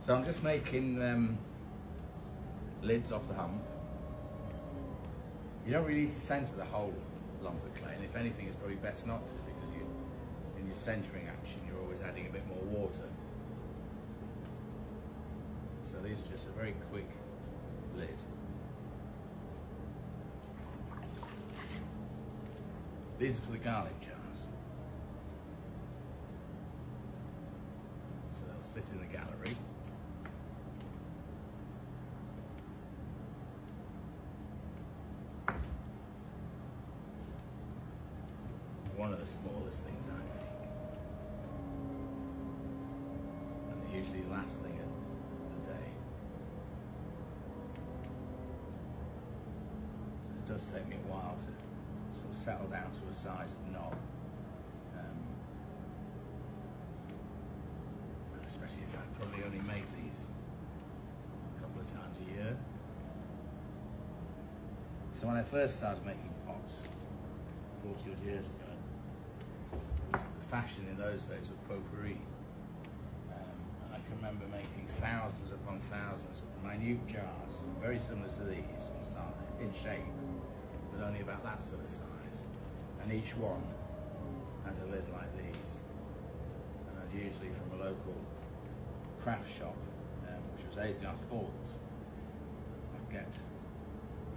So I'm just making lids off the hump. You don't really need to centre the whole lump of clay, and if anything it's probably best not to, because in your centering action you're always adding a bit more water. So these are just a very quick lid. These are for the garlic jars. So they'll sit in the gallery. One of the smallest things I make. And they're usually the last thing of the day. So it does take me a while to sort of settle down to a size of knob. Especially as I probably only make these a couple of times a year. So when I first started making pots 40 odd years ago, the fashion in those days was pottery. And I can remember making thousands upon thousands of minute jars, very similar to these in size, in shape, but only about that sort of size. And each one had a lid like these. And I'd usually from a local craft shop, which was Aysgarth Falls, I'd get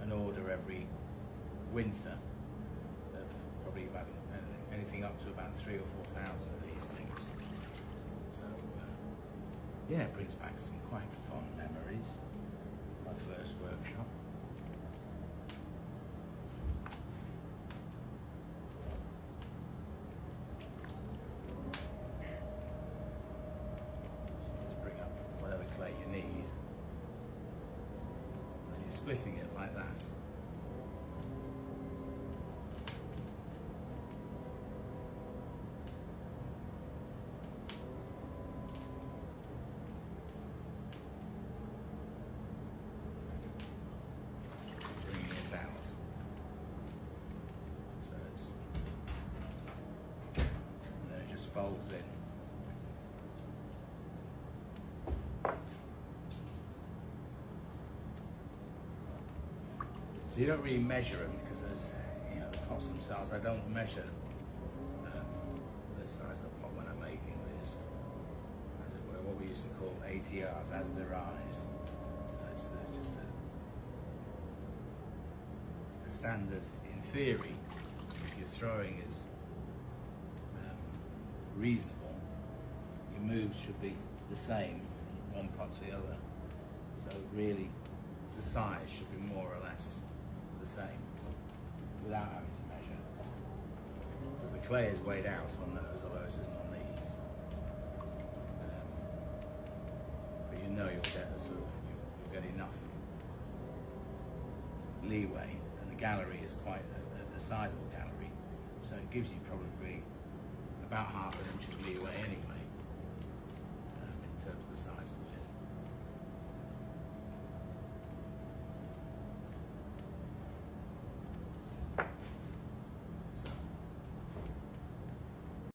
an order every winter of probably about anything up to about 3,000 or 4,000 of these things. So yeah, it brings back some quite fond memories. My first workshop. So just bring up whatever clay you need, and you're splitting it like that. Out. So it's, and then it just folds in. So you don't really measure them because there's, the pots themselves, I don't measure the size of the pot when I'm making. They just, as it were, what we used to call ATRs, as they rise. So it's just a standard. In theory, if your throwing is reasonable, your moves should be the same from one pot to the other. So really, the size should be more or less the same without having to measure. Because the clay is weighed out on those, although it isn't on these. But you'll get a you'll get enough leeway. The gallery is quite a sizable gallery, so it gives you probably about half an inch of leeway anyway, in terms of the size of the